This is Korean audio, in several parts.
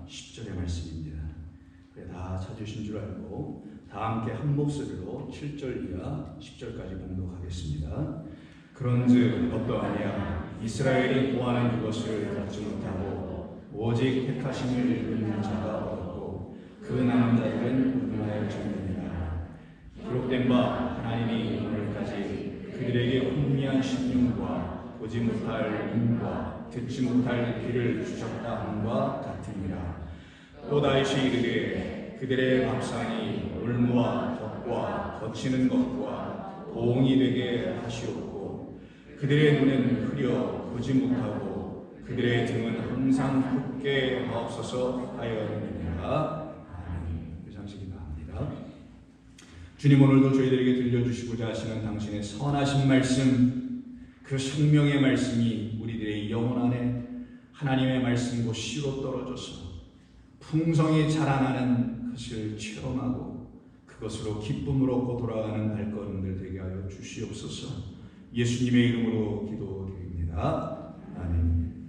10절의 말씀입니다. 그래, 다 찾으신 줄 알고 다 함께 한 목소리로 7절 이하 10절까지 봉독하겠습니다. 그런즉 어떠하냐 이스라엘이 구하는 그것을 얻지 못하고 오직 택하심을 입는 자가 얻었고 그 남은 자들은 운하여 죽느니라. 기록된 바 하나님이 오늘까지 그들에게 혼미한 심령과 보지 못할 눈과 듣지 못할 귀를 주셨다 함과 같으니라. 또 다시 이르되 그들의 밥상이 올무와 젖과 거치는 것과 보응이 되게 하시옵고 그들의 눈은 흐려 보지 못하고 그들의 등은 항상 굳게 하옵소서 하였느니라. 아멘. 그 장식이 나옵니다. 주님, 오늘도 저희들에게 들려주시고자 하시는 당신의 선하신 말씀, 그 생명의 말씀이 우리들의 영혼 안에 하나님의 말씀과 씨로 떨어져서 풍성히 자라나는 것을 체험하고 그것으로 기쁨을 얻고 돌아가는 발걸음들 되게 하여 주시옵소서. 예수님의 이름으로 기도드립니다. 아멘.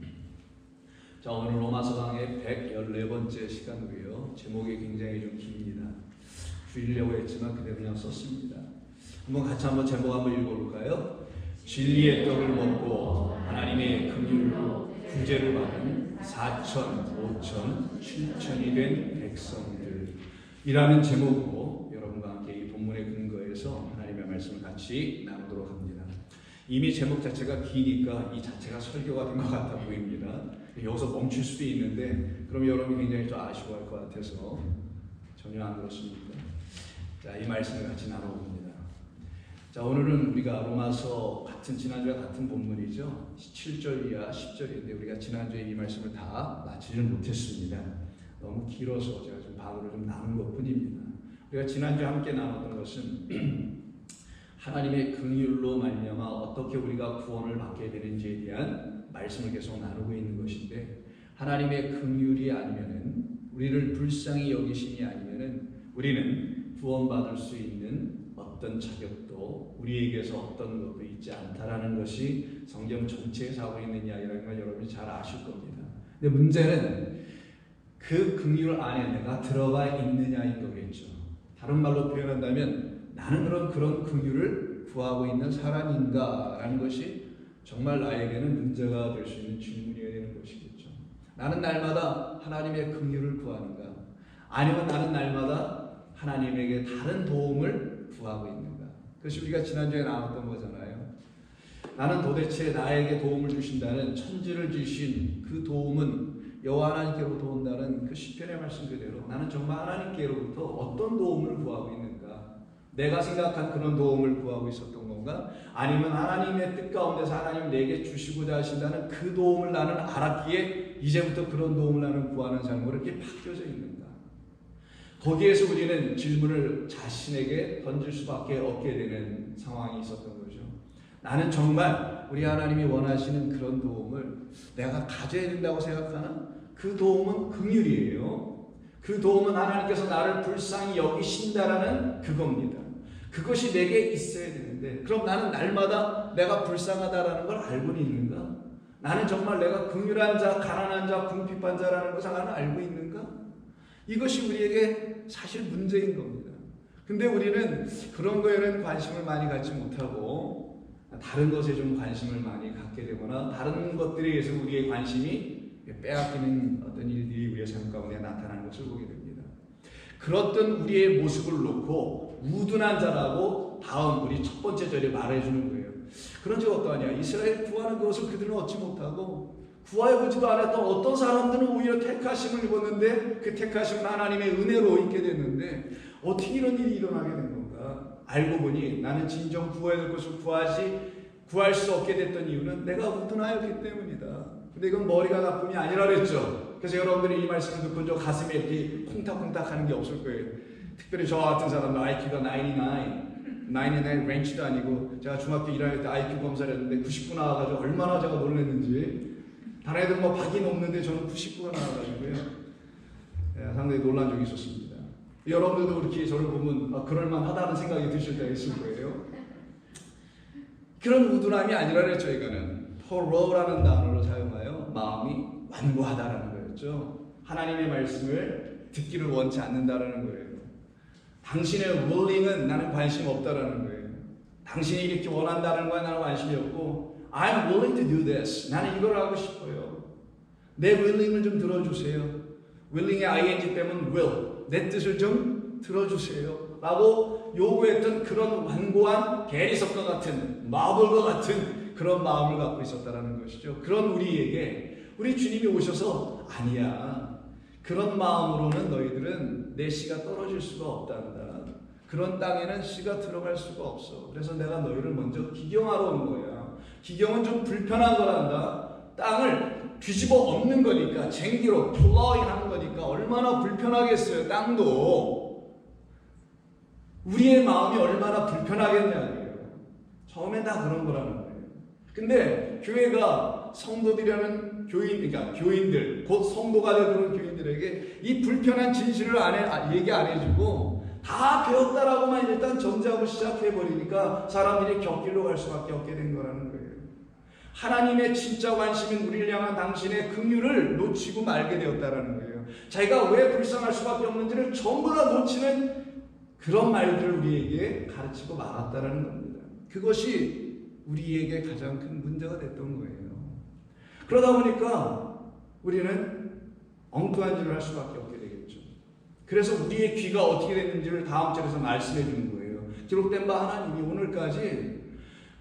자, 오늘 로마서 강의 114번째 시간으로요. 제목이 굉장히 좀 깁니다. 줄이려고 했지만 그대로 그냥 썼습니다. 같이 한번 제목 한번 읽어볼까요? 진리의 떡을 먹고 하나님의 긍휼로 구제를 받은 4천, 5천, 7천이 된 백성들이라는 제목으로 여러분과 함께 이 본문의 근거에서 하나님의 말씀을 같이 나누도록 합니다. 이미 제목 자체가 기니까 이 자체가 설교가 된 것 같아 보입니다. 여기서 멈출 수도 있는데 그럼 여러분이 굉장히 좀 아쉬워할 것 같아서 전혀 안 그렇습니다. 자, 이 말씀을 같이 나눠봅니다. 자, 오늘은 우리가 로마서 지난주와 같은 본문이죠. 7절 이하 10절인데 우리가 지난주에 이 말씀을 다 마치지는 못했습니다. 너무 길어서 제가 좀 반으로 좀 나눈 것 뿐입니다. 우리가 지난주에 함께 나눴던 것은 하나님의 긍휼로 말미암아 어떻게 우리가 구원을 받게 되는지에 대한 말씀을 계속 나누고 있는 것인데, 하나님의 긍휼이 아니면은, 우리를 불쌍히 여기심이 아니면은 우리는 구원받을 수 있는 어떤 자격도 우리에게서 어떤 것도 있지 않다라는 것이 성경 전체에서 하고 있는 이야기라는 걸 여러분이 잘 아실 겁니다. 근데 문제는 그 긍휼 안에 내가 들어가 있느냐인 거겠죠. 다른 말로 표현한다면 나는 그런 긍휼을 구하고 있는 사람인가라는 것이 정말 나에게는 문제가 될 수 있는 질문이어야 되는 것이겠죠. 나는 날마다 하나님의 긍휼을 구하는가? 아니면 나는 날마다 하나님에게 다른 도움을 구하고 있는가? 그것이 우리가 지난주에 나눴던 거잖아요. 나는 도대체 나에게 도움을 주신다는, 천지를 주신 그 도움은 여호와 하나님께로부터 온다는 그 시편의 말씀 그대로 나는 정말 하나님께로부터 어떤 도움을 구하고 있는가? 내가 생각한 그런 도움을 구하고 있었던 건가? 아니면 하나님의 뜻 가운데서 하나님 내게 주시고자 하신다는 그 도움을 나는 알았기에 이제부터 그런 도움을 나는 구하는 삶으로 이렇게 바뀌어져 있는가? 거기에서 우리는 질문을 자신에게 던질 수밖에 없게 되는 상황이 있었던 거죠. 나는 정말 우리 하나님이 원하시는 그런 도움을 내가 가져야 된다고 생각하나? 그 도움은 긍휼이에요. 그 도움은 하나님께서 나를 불쌍히 여기신다라는 그겁니다. 그것이 내게 있어야 되는데, 그럼 나는 날마다 내가 불쌍하다라는 걸 알고는 있는가? 나는 정말 내가 긍휼한 자, 가난한 자, 궁핍한 자라는 것을 나는 알고 있는가? 이것이 우리에게 사실 문제인 겁니다. 근데 우리는 그런 거에는 관심을 많이 갖지 못하고 다른 것에 좀 관심을 많이 갖게 되거나 다른 것들에 의해서 우리의 관심이 빼앗기는 어떤 일들이 우리의 삶 가운데 나타나는 것을 보게 됩니다. 그렇던 우리의 모습을 놓고 우둔한 자라고 다음 우리 첫 번째 절에 말해주는 거예요. 그런 적 어떠하냐? 이스라엘 구하는 것을 그들은 얻지 못하고 구하여보지도 않았던 어떤 사람들은 오히려 택하심을 입었는데 그 택하심은 하나님의 은혜로 있게 됐는데 어떻게 이런 일이 일어나게 된 건가? 알고 보니 나는 진정 구해야 될 것을 구할 수 없게 됐던 이유는 내가 우둔하였기 때문이다. 근데 이건 머리가 나쁨이 아니라 그랬죠. 그래서 여러분들이 이 말씀을 듣고 저 가슴에 이렇게 콩닥콩닥 하는 게 없을 거예요. 특별히 저 같은 사람도 IQ가 99 렌치도 아니고, 제가 중학교 1학년 때 IQ 검사를 했는데 99 나와가지고 얼마나 제가 놀랐는지. 다른 애들 뭐 100이 넘는데 저는 99가 나와가지고요. 상당히 놀란 적이 있었습니다. 여러분들도 그렇게 저를 보면 그럴만하다는 생각이 드실 때가 있을 거예요. 그런 우둔함이 아니라 그랬죠. 이거는 포로라는 단어를 사용하여 마음이 완고하다라는 거였죠. 하나님의 말씀을 듣기를 원치 않는다라는 거예요. 당신의 willing은 나는 관심 없다라는 거예요. 당신이 이렇게 원한다는 거에 나는 관심이 없고 I'm willing to do this. 나는 이걸 하고 싶어요. 내 willing을 좀 들어주세요. willing의 ing 때문에 will. 내 뜻을 좀 들어주세요. 라고 요구했던 그런 완고한 게리석과 같은 마블과 같은 그런 마음을 갖고 있었다는 것이죠. 그런 우리에게 우리 주님이 오셔서 아니야. 그런 마음으로는 너희들은 내 씨가 떨어질 수가 없단다. 그런 땅에는 씨가 들어갈 수가 없어. 그래서 내가 너희를 먼저 기경하러 온 거야. 기경은 좀 불편한 거란다. 땅을 뒤집어 엎는 거니까, 쟁기로 플러잉 하는 거니까 얼마나 불편하겠어요. 땅도. 우리의 마음이 얼마나 불편하겠냐고요. 처음엔 다 그런 거라는 거예요. 근데 교회가 성도들이라는 그러니까 교인들, 곧 성도가 되는 교인들에게 이 불편한 진실을 얘기 안 해주고 다 배웠다라고만 일단 전제하고 시작해버리니까 사람들이 곁길로 갈 수밖에 없게 된 거라는 거예요. 하나님의 진짜 관심인 우리를 향한 당신의 긍휼을 놓치고 말게 되었다라는 거예요. 자기가 왜 불쌍할 수밖에 없는지를 전부 다 놓치는 그런 말들을 우리에게 가르치고 말았다라는 겁니다. 그것이 우리에게 가장 큰 문제가 됐던 거예요. 그러다 보니까 우리는 엉뚱한 일을 할 수밖에 없게 되겠죠. 그래서 우리의 귀가 어떻게 됐는지를 다음 절에서 말씀해 주는 거예요. 기록된 바 하나님이 오늘까지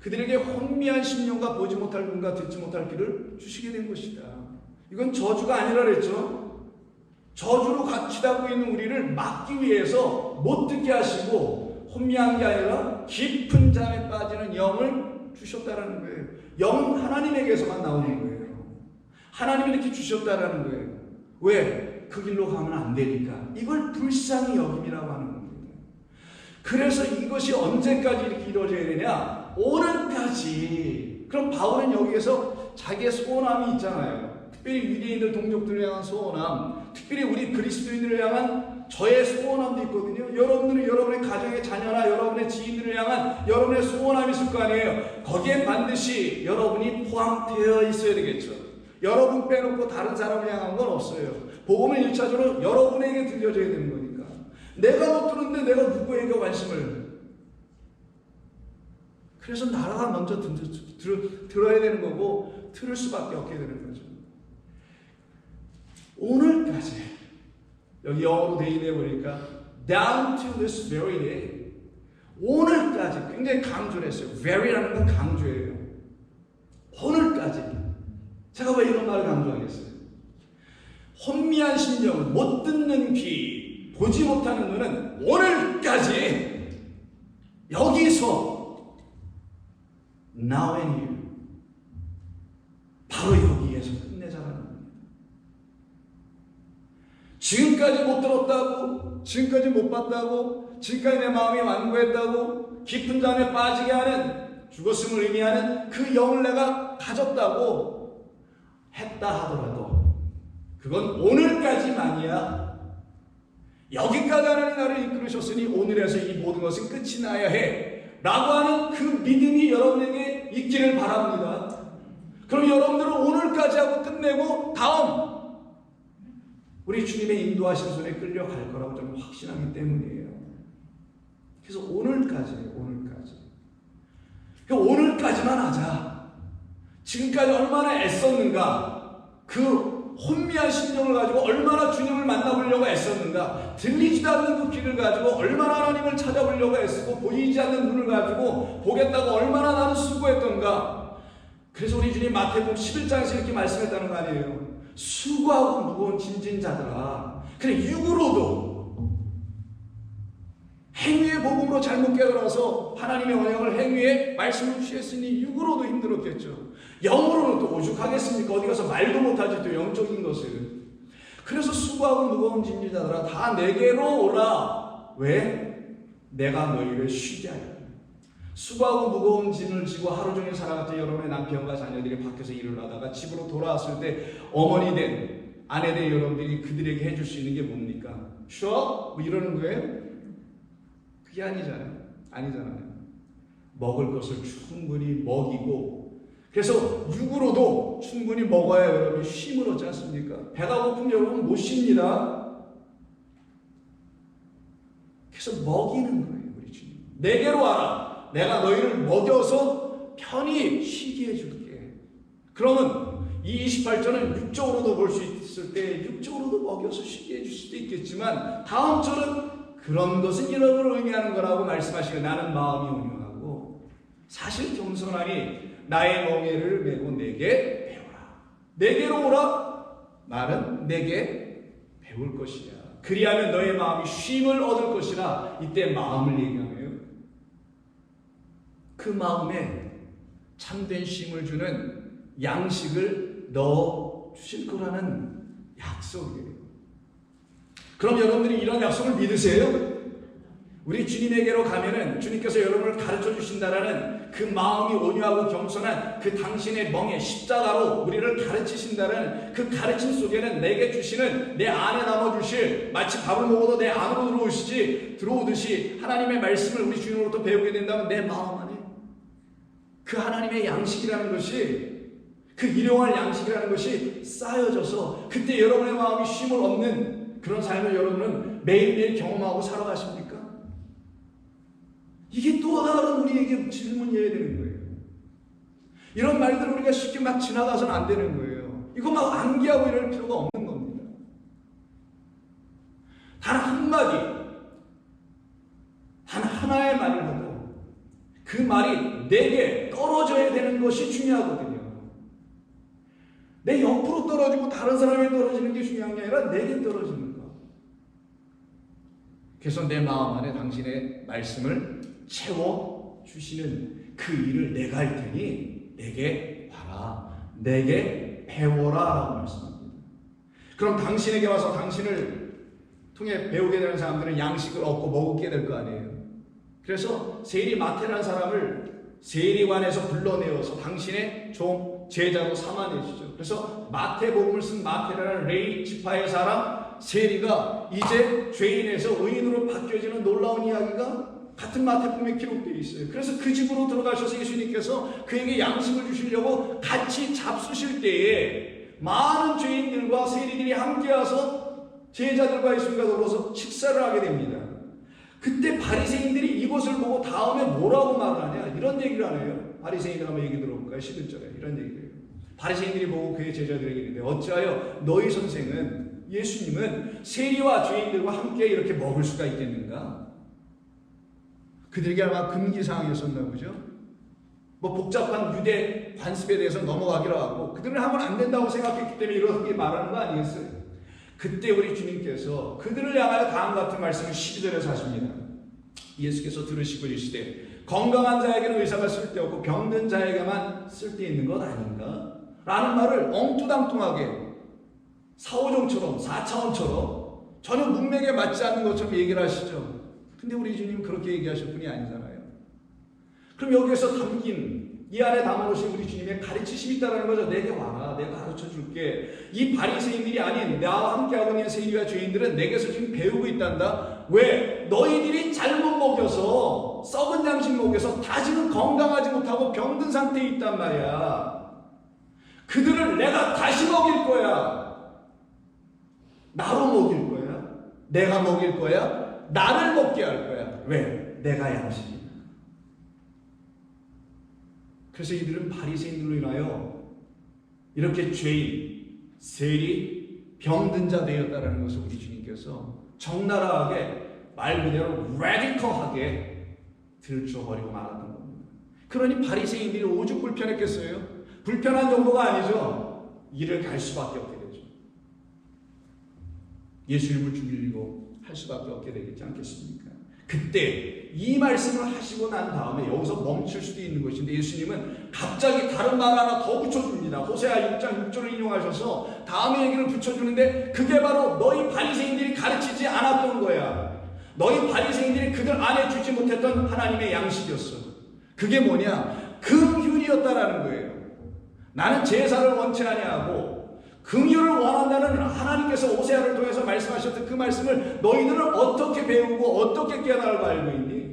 그들에게 혼미한 심령과 보지 못할 눈과 듣지 못할 귀를 주시게 된 것이다. 이건 저주가 아니라 그랬죠. 저주로 갇히다고 있는 우리를 막기 위해서 못 듣게 하시고 혼미한 게 아니라 깊은 잠에 빠지는 영을 주셨다라는 거예요. 영은 하나님에게서만 나오는 거예요. 하나님이 이렇게 주셨다라는 거예요. 왜? 그 길로 가면 안 되니까. 이걸 불쌍히 여김이라고 하는 겁니다. 그래서 이것이 언제까지 이렇게 이루어져야 되냐? 오늘까지. 그럼 바울은 여기에서 자기의 소원함이 있잖아요. 특별히 유대인들 동족들을 향한 소원함, 특별히 우리 그리스도인들을 향한 저의 소원함도 있거든요. 여러분들은 여러분의 가정의 자녀나 여러분의 지인들을 향한 여러분의 소원함이 있을 거 아니에요. 거기에 반드시 여러분이 포함되어 있어야 되겠죠. 여러분 빼놓고 다른 사람을 향한 건 없어요. 복음은 1차적으로 여러분에게 들려져야 되는 거니까. 내가 못 들었는데 내가 누구에게 관심을. 그래서 나라가 먼저 들어야 되는 거고 들을 수밖에 없게 되는 거죠. 오늘까지 여기 영어로 되어 보니까 down to this very day, 오늘까지 굉장히 강조를 했어요. very라는 건 강조예요. 오늘까지. 제가 왜 이런 말을 강조하겠어요? 혼미한 심령, 못 듣는 귀, 보지 못하는 눈은 오늘까지 여기서 now and here, 바로 여기에서 끝내자라는 겁니다. 지금까지 못 들었다고, 지금까지 못 봤다고, 지금까지 내 마음이 완고했다고, 깊은 잠에 빠지게 하는, 죽었음을 의미하는 그 영을 내가 가졌다고 했다 하더라도 그건 오늘까지만이야. 여기까지 하나님 나를 이끌으셨으니 오늘에서 이 모든 것은 끝이 나야 해 라고 하는 그 믿음이 여러분에게 있기를 바랍니다. 그럼 여러분들은 오늘까지 하고 끝내고 다음 우리 주님의 인도하신 손에 끌려갈 거라고 저는 확신하기 때문이에요. 그래서 오늘까지 오늘까지만 하자. 지금까지 얼마나 애썼는가, 그 혼미한 심정을 가지고 얼마나 주님을 만나보려고 애썼는가, 들리지도 않는 그 귀를 가지고 얼마나 하나님을 찾아보려고 애쓰고 보이지 않는 눈을 가지고 보겠다고 얼마나 나는 수고했던가. 그래서 우리 주님 마태복음 11장에서 이렇게 말씀했다는 거 아니에요. 수고하고 무거운 짐진 자들아. 그래, 육으로도 행위의 복음으로 잘못 깨달아서 하나님의 언약을 행위에 말씀을 취했으니 육으로도 힘들었겠죠. 영으로는 또 오죽하겠습니까? 어디 가서 말도 못하지 또 영적인 것을. 그래서 수고하고 무거운 짐진 자들아 다 내게로 오라. 왜? 내가 너희를 쉬게 하리라. 수고하고 무거운 짐을 지고 하루 종일 살아갔던 여러분의 남편과 자녀들이 밖에서 일을 하다가 집으로 돌아왔을 때 어머니 된 아내 된 여러분들이 그들에게 해줄 수 있는 게 뭡니까? 쉬어? 뭐 이러는 거예요? 그게 아니잖아요. 먹을 것을 충분히 먹이고 그래서 육으로도 충분히 먹어야 여러분이 쉼을 얻지 않습니까? 배가 고프면 여러분 못 쉽니다. 그래서 먹이는 거예요, 우리 주님. 내게로 와라. 내가 너희를 먹여서 편히 쉬게 해줄게. 그러면 이 28절은 육적으로도 볼 수 있을 때 육적으로도 먹여서 쉬게 해줄 수도 있겠지만 다음 절은 그런 것은 이런 걸 의미하는 거라고 말씀하시고 나는 마음이 온유하고 사실 겸손하니 나의 멍에를 메고 내게 배우라. 내게로 오라. 말은 내게 배울 것이야. 그리하면 너의 마음이 쉼을 얻을 것이라. 이때 마음을 얘기하네요. 그 마음에 참된 쉼을 주는 양식을 넣어 주실 거라는 약속이에요. 그럼 여러분들이 이런 약속을 믿으세요? 우리 주님에게로 가면은 주님께서 여러분을 가르쳐 주신다라는 그 마음이 온유하고 겸손한 그 당신의 멍에 십자가로 우리를 가르치신다는 그 가르침 속에는 내게 주시는 내 안에 담아 주실 마치 밥을 먹어도 내 안으로 들어오듯이 하나님의 말씀을 우리 주님으로부터 배우게 된다면 내 마음 안에 그 하나님의 양식이라는 것이 그 일용할 양식이라는 것이 쌓여져서 그때 여러분의 마음이 쉼을 얻는 그런 삶을 여러분은 매일매일 경험하고 살아가십니까? 이게 또 다른 우리에게 질문이어야 되는 거예요. 이런 말들을 우리가 쉽게 막 지나가서는 안 되는 거예요. 이거 막 암기하고 이럴 필요가 없는 겁니다. 단 한마디, 단 하나의 말을 하고 그 말이 내게 떨어져야 되는 것이 중요하거든요. 내 옆으로 떨어지고 다른 사람이 떨어지는 게 중요한 게 아니라 내게 떨어지는 거. 그래서 내 마음 안에 당신의 말씀을 채워주시는 그 일을 내가 할 테니 내게 봐라. 내게 배워라 라고 말씀합니다. 그럼 당신에게 와서 당신을 통해 배우게 되는 사람들은 양식을 얻고 먹게 될 거 아니에요. 그래서 세리 마태라는 사람을 세리관에서 불러내어서 당신의 종 제자로 삼아내시죠. 그래서 마태복음을 쓴 마태라는 레위 지파의 사람 세리가 이제 죄인에서 의인으로 바뀌어지는 놀라운 이야기가 같은 마태복음에 기록되어 있어요. 그래서 그 집으로 들어가셔서 예수님께서 그에게 양식을 주시려고 같이 잡수실 때에 많은 죄인들과 세리들이 함께 와서 제자들과 예수님과 더불어서 식사를 하게 됩니다. 그때 바리새인들이 이것을 보고 다음에 뭐라고 말을 하냐 이런 얘기를 하네요. 바리새인들 한번 얘기 들어볼까요? 11절에 이런 얘기를 해요. 바리새인들이 보고 그의 제자들에게 이르되 어찌하여 너희 선생은 예수님은 세리와 죄인들과 함께 이렇게 먹을 수가 있겠는가? 그들에게 아마 금기사항이었었나 보죠. 뭐 복잡한 유대 관습에 대해서 넘어가기로 하고 그들은 하면 안 된다고 생각했기 때문에 이렇게 말하는 거 아니겠어요? 그때 우리 주님께서 그들을 향하여 다음 같은 말씀을 12절에서 하십니다. 예수께서 들으시고 이르시되 건강한 자에게는 의사가 쓸데없고 병든 자에게만 쓸데있는 것 아닌가? 라는 말을 엉뚱당뚱하게 사오종처럼 4차원처럼 전혀 문맥에 맞지 않는 것처럼 얘기를 하시죠. 근데 우리 주님 그렇게 얘기하실 분이 아니잖아요. 그럼 여기에서 담긴 이 안에 담아놓으신 우리 주님의 가르치심이 있다는 거죠. 내게 와라. 내가 가르쳐 줄게. 이 바리새인들이 아닌 나와 함께하고 있는 세리와 죄인들은 내게서 지금 배우고 있단다. 왜? 너희들이 잘못 먹여서 썩은 양식 먹여서 다시는 건강하지 못하고 병든 상태에 있단 말이야. 그들을 내가 다시 먹일 거야. 나로 먹일 거야. 내가 먹일 거야. 나를 먹게 할 거야. 왜? 내가 양식이야. 그래서 이들은 바리새인들로 인하여 이렇게 죄인, 세리, 병든 자 되었다라는 것을 우리 주님께서 적나라하게 말 그대로 레디컬하게 들춰버리고 말았던 겁니다. 그러니 바리새인들이 오죽 불편했겠어요? 불편한 정도가 아니죠. 이를 갈 수밖에 없게 되죠. 예수님을 죽이려고 할 수밖에 없게 되겠지 않겠습니까? 그때 이 말씀을 하시고 난 다음에 여기서 멈출 수도 있는 것인데 예수님은 갑자기 다른 말 하나 더 붙여줍니다. 호세아 6장 6절을 인용하셔서 다음에 얘기를 붙여주는데 그게 바로 너희 바리새인들이 가르치지 않았던 거야. 너희 바리새인들이 그들 안에 주지 못했던 하나님의 양식이었어. 그게 뭐냐? 긍휼이었다라는 거예요. 나는 제사를 원치 아니하고 긍휼을 원한다는 하나님께서 오세아를 통해서 말씀하셨던 그 말씀을 너희들은 어떻게 배우고 어떻게 깨달고 알고 있니?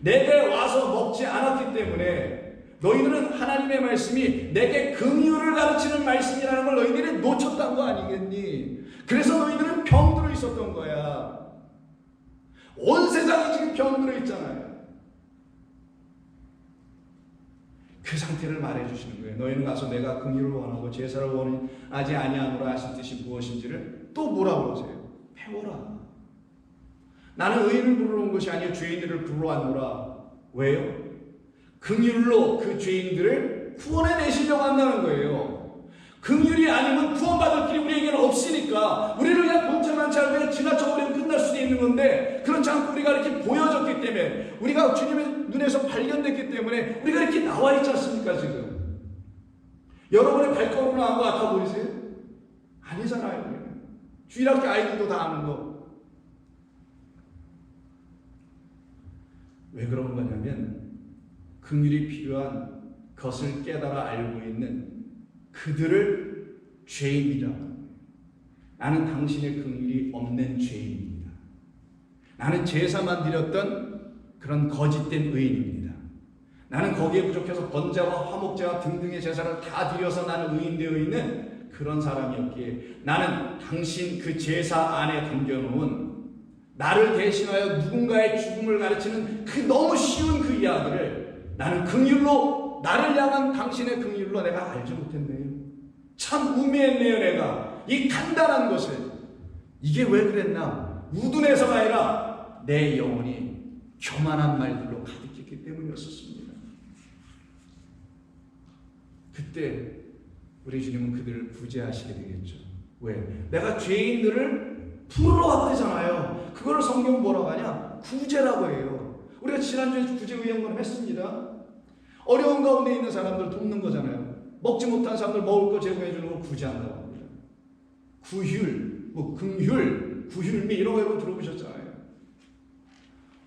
내게 와서 먹지 않았기 때문에 너희들은 하나님의 말씀이 내게 긍휼을 가르치는 말씀이라는 걸 너희들이 놓쳤던 거 아니겠니? 그래서 너희들은 병들어 있었던 거야. 온 세상이 지금 병들어 있잖아요. 그 상태를 말해주시는 거예요. 너희는 가서 내가 긍휼을 원하고 제사를 원하지 아니하노라 하신 뜻이 무엇인지를 또 뭐라고 그러세요? 배워라. 나는 의인을 부르러 온 것이 아니요 죄인들을 부르러 왔노라. 왜요? 긍휼로 그 죄인들을 구원해내시려고 한다는 거예요. 긍휼이 아니면 구원받을 길이 우리에게는 없으니까 우리를 그냥 본체만 잘 그냥 지나쳐버리면 끝날 수도 있는 건데, 그렇지 않고 우리가 이렇게 보여졌기 때문에, 우리가 주님의 눈에서 발견됐기 때문에 우리가 이렇게 나와 있지 않습니까? 지금 여러분의 발걸음으로 나온 거 같아 보이세요? 아니잖아요. 주일학교 아이들도 다 아는 거. 왜 그런 거냐면 긍휼이 필요한 것을 깨달아 알고 있는 그들을 죄인이라. 나는 당신의 긍휼이 없는 죄인입니다. 나는 제사만 드렸던 그런 거짓된 의인입니다. 나는 거기에 부족해서 번제와 화목제와 등등의 제사를 다 드려서 나는 의인 되어 있는 그런 사람이었기에 나는 당신 그 제사 안에 담겨놓은 나를 대신하여 누군가의 죽음을 가르치는 그 너무 쉬운 그 이야기를 나는 긍휼로, 나를 향한 당신의 긍휼로 내가 알지 못했네요. 참 우매했네요. 내가 이 간단한 것을. 이게 왜 그랬나? 우둔해서가 아니라 내 영혼이 교만한 말들로 가득했기 때문이었습니다. 그때 우리 주님은 그들을 구제하시게 되겠죠. 왜? 내가 죄인들을 부르러 왔대잖아요. 그걸 성경 뭐라고 하냐? 구제라고 해요. 우리가 지난주에 구제의원을 했습니다. 어려운 가운데 있는 사람들 돕는 거잖아요. 먹지 못한 사람들 먹을 거 제공해 주는 걸 구제한다고 합니다. 구휼, 뭐 긍휼, 구휼미 이런 거 여러분 들어보셨잖아요.